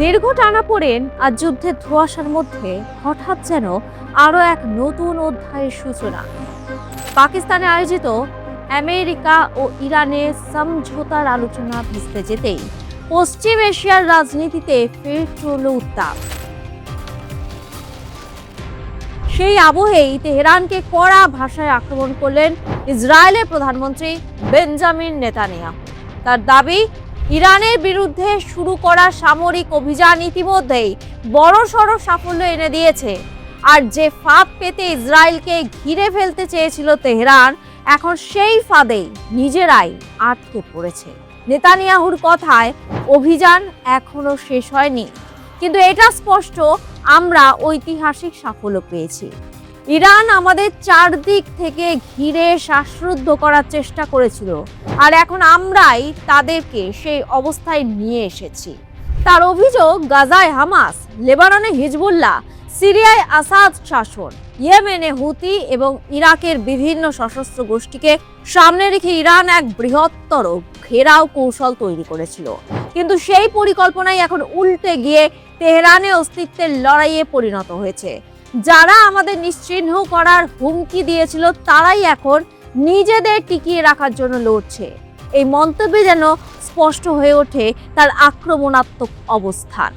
দীর্ঘ টানাপোড়েন আর যুদ্ধের ধোঁয়াশার মধ্যে হঠাৎ যেন আরও এক নতুন অধ্যায়ের সূচনা। পাকিস্তানে আয়োজিত আমেরিকা ও ইরানের সমঝোতার আলোচনা ভেস্তে যেতেই পশ্চিম এশিয়ার রাজনীতিতে ফের চলল উত্তাপ। সেই আবহেই তেহরানকে কড়া ভাষায় আক্রমণ করলেন ইসরায়েলের প্রধানমন্ত্রী বেঞ্জামিন নেতানিয়াহু। তার দাবি, ইরানের বিরুদ্ধে শুরু করা সামরিক অভিযান ইতিমধ্যেই বড়সড় সাফল্য এনে দিয়েছে, আর যে ফাঁদ পেতে ইসরায়েলকে ঘিরে ফেলতে চেয়েছিল তেহরান, এখন সেই ফাঁদেই নিজেরাই আটকে পড়েছে। নেতানিয়াহুর কথায়, অভিযান এখনো শেষ হয়নি, কিন্তু এটা স্পষ্ট আমরা ঐতিহাসিক সাফল্য পেয়েছি। ইরান আমাদের চারদিক থেকে ঘিরে শ্বাসরুদ্ধ করার চেষ্টা করেছিল, আর এখন আমরাই তাদেরকে সেই অবস্থায় নিয়ে এসেছি। তার অভিযোগ, গাজায় হামাস, লেবাননে হিজবুল্লাহ, সিরিয়ায় আসাদ শাসন, ইয়েমেনে হুতি এবং ইরাকের বিভিন্ন সশস্ত্র গোষ্ঠীকে সামনে রেখে ইরান এক বৃহত্তর ঘেরাও কৌশল তৈরি করেছিল। কিন্তু সেই পরিকল্পনাই এখন উল্টে গিয়ে তেহরানের অস্তিত্বের লড়াইয়ে পরিণত হয়েছে। যারা আমাদের নিশ্চিহ্ন করার হুমকি দিয়েছিল, তারাই এখন নিজেদের টিকিয়ে রাখার জন্য লড়ছে। এই মন্তব্যে যেন স্পষ্ট হয়ে ওঠে তার আক্রমণাত্মক অবস্থান।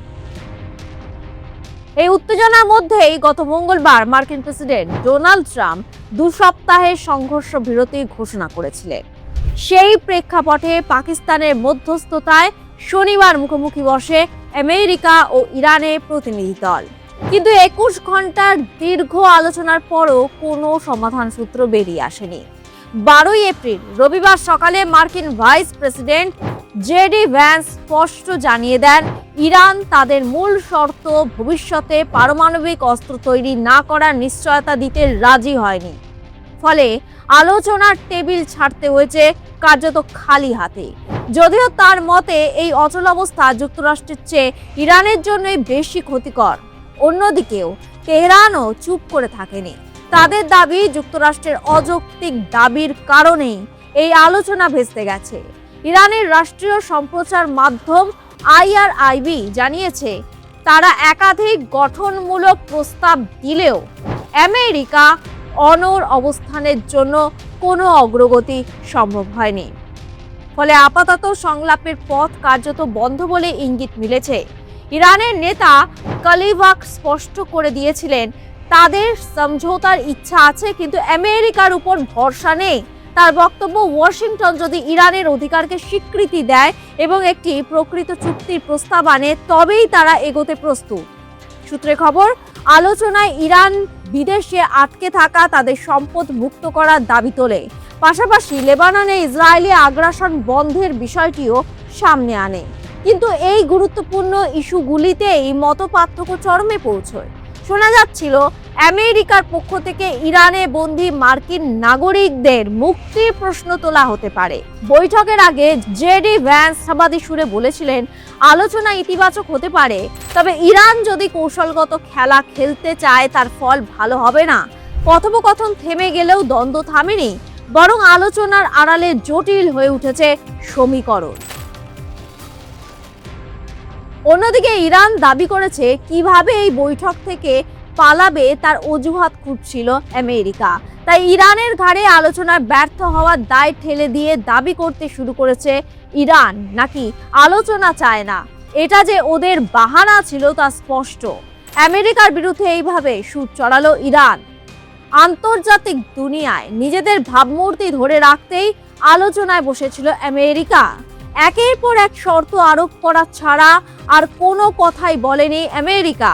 এই উত্তেজনার মধ্যেই গত মঙ্গলবার মার্কিন প্রেসিডেন্ট ডোনাল্ড ট্রাম্প 2 সপ্তাহের সংঘর্ষ বিরতির ঘোষণা করেছিলেন। সেই প্রেক্ষাপটে পাকিস্তানের মধ্যস্থতায় শনিবার মুখোমুখি বসে আমেরিকা ও ইরানের প্রতিনিধি দল। কিন্তু 21 ঘন্টার দীর্ঘ আলোচনার পরও কোনো সমাধান সূত্র বেরিয়ে আসেনি। 12 এপ্রিল রবিবার সকালে মার্কিন ভাইস প্রেসিডেন্ট জেডি ভ্যান্স স্পষ্ট জানিয়ে দেন, ইরান তাদের মূল শর্ত, ভবিষ্যতে পারমাণবিক অস্ত্র তৈরি না করার নিশ্চয়তা দিতে রাজি হয়নি। ফলে আলোচনার টেবিল ছাড়তে হয়েছে কার্যত খালি হাতে। যদিও তার মতে এই অচলাবস্থা যুক্তরাষ্ট্রের চেয়ে ইরানের জন্যই বেশি ক্ষতিকর। অন্যদিকেও তেহরানও চুপ করে থাকেনি। তাদের দাবি, যুক্তরাষ্ট্রের অযৌক্তিক দাবির কারণেই এই আলোচনা ভেস্তে গেছে। ইরানের রাষ্ট্রীয় সম্প্রচার মাধ্যম IRIB জানিয়েছে, তারা একাধিক গঠনমূলক প্রস্তাব দিলেও আমেরিকা অনড় অবস্থানের জন্য কোনো অগ্রগতি সম্ভব হয়নি। ফলে আপাতত সংলাপের পথ কার্যত বন্ধ বলে ইঙ্গিত মিলেছে। ইরানের নেতা কালিবাক স্পষ্ট করে দিয়েছিলেন, তাদের সমঝোতার ইচ্ছা আছে, কিন্তু আমেরিকার উপর ভরসা নেই। তার বক্তব্য, ওয়াশিংটন যদি ইরানের অধিকারকে স্বীকৃতি দেয় এবং একটি প্রকৃত চুক্তির প্রস্তাব আনে, তবেই তারা এগোতে প্রস্তুত। সূত্রে খবর, আলোচনায় ইরান বিদেশে আটকে থাকা তাদের সম্পদ মুক্ত করার দাবি তোলে। পাশাপাশি লেবাননে ইসরায়েলি আগ্রাসন বন্ধের বিষয়টিও সামনে আনে। কিন্তু এই গুরুত্বপূর্ণ ইস্যুগুলিতেই মতপার্থক্য চরমে পৌঁছয়। শোনা যাচ্ছিল, আমেরিকার পক্ষ থেকে ইরানে বন্দী মার্কিন নাগরিকদের মুক্তির প্রশ্ন তোলা হতে পারে। বৈঠকের আগে জেডি ভ্যান্স সাংবাদি সুরে বলেছিলেন, আলোচনা ইতিবাচক হতে পারে, তবে ইরান যদি কৌশলগত খেলা খেলতে চায় তার ফল ভালো হবে না। কথোপকথন থেমে গেলেও দ্বন্দ্ব থামেনি, বরং আলোচনার আড়ালে জটিল হয়ে উঠেছে সমীকরণ। অন্যদিকে ইরান দাবি করেছে, কিভাবে এই বৈঠক থেকে পালাবে তার অজুহাত খুঁজছিল আমেরিকা। তাই ইরানের ঘাড়ে আলোচনায় ব্যর্থ হওয়ার দায় ঠেলে দিয়ে দাবি করতে শুরু করেছে ইরান নাকি আলোচনা চায় না। এটা যে ওদের বাহানা ছিল তা স্পষ্ট। আমেরিকার বিরুদ্ধে এইভাবে সুর চড়ালো ইরান। আন্তর্জাতিক দুনিয়ায় নিজেদের ভাবমূর্তি ধরে রাখতেই আলোচনায় বসেছিল আমেরিকা। একের পর এক শর্ত আরোপ করা ছাড়া আর কোনো কথাই বলেনি আমেরিকা,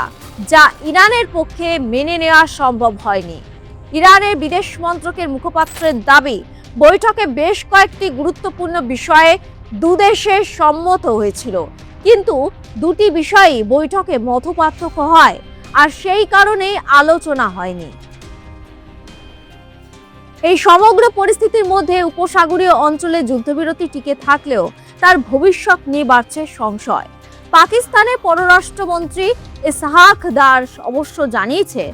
যা ইরানের পক্ষে মেনে নেওয়া সম্ভব হয়নি। ইরানের বিদেশ মন্ত্রকের মুখপাত্রের দাবি, বৈঠকে বেশ কয়েকটি গুরুত্বপূর্ণ বিষয়ে দুদেশে সম্মত হয়েছিল, কিন্তু দুটি বিষয়েই বৈঠকে মতপার্থক্য হয়, আর সেই কারণেই আলোচনা হয়নি। এই সমগ্র পরিস্থিতির মধ্যে উপসাগরীয় অঞ্চলে যুদ্ধবিরতি টিকে থাকলেও তার ভবিষ্যৎ নিয়ে বাড়ছে সংশয়। পাকিস্তানের পররাষ্ট্রমন্ত্রী ইসহাক দার অবশ্য জানিয়েছে,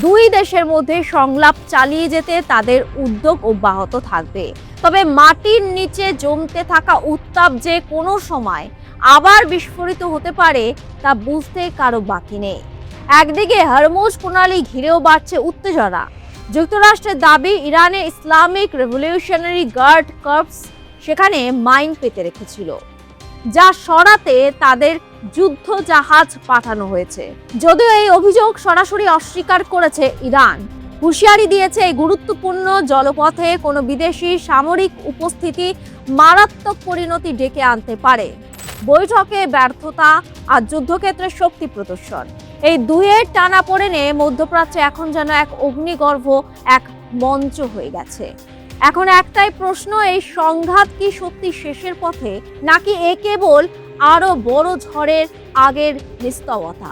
দুই দেশের মধ্যে সংলাপ চালিয়ে যেতে তাদের উদ্যোগ অব্যাহত থাকবে। তবে মাটির নিচে জমতে থাকা উত্তাপ যে কোনো সময় আবার বিস্ফোরিত হতে পারে তা বুঝতে কারো বাকি নেই। একদিকে হরমুজ প্রণালী ঘিরেও বাড়ছে উত্তেজনা। যুক্তরাষ্ট্রের দাবি ইরানের ইসলামিক রেভলিউশনারি গার্ড কর্পস সেখানে মাইন পেতে রেখেছিল, যা সরাতে তাদের যুদ্ধ জাহাজ পাঠানো হয়েছে। যদিও এই অভিযোগ সরাসরি অস্বীকার করেছে ইরান, হুঁশিয়ারি দিয়েছে এই গুরুত্বপূর্ণ জলপথে কোনো বিদেশি সামরিক উপস্থিতি মারাত্মক পরিণতি ডেকে আনতে পারে। বৈঠকে ব্যর্থতা আর যুদ্ধক্ষেত্রে শক্তি প্রদর্শন, এই দুইয়ের টানাপোড়েনে মধ্যপ্রাচ্যে এখন যেন এক অগ্নিগর্ভ এক মঞ্চ হয়ে গেছে। এখন একটাই প্রশ্ন, এই সংঘাত কি সত্যি শেষের পথে, নাকি এ কেবল আরো বড় ঝড়ের আগের নিস্তবতা?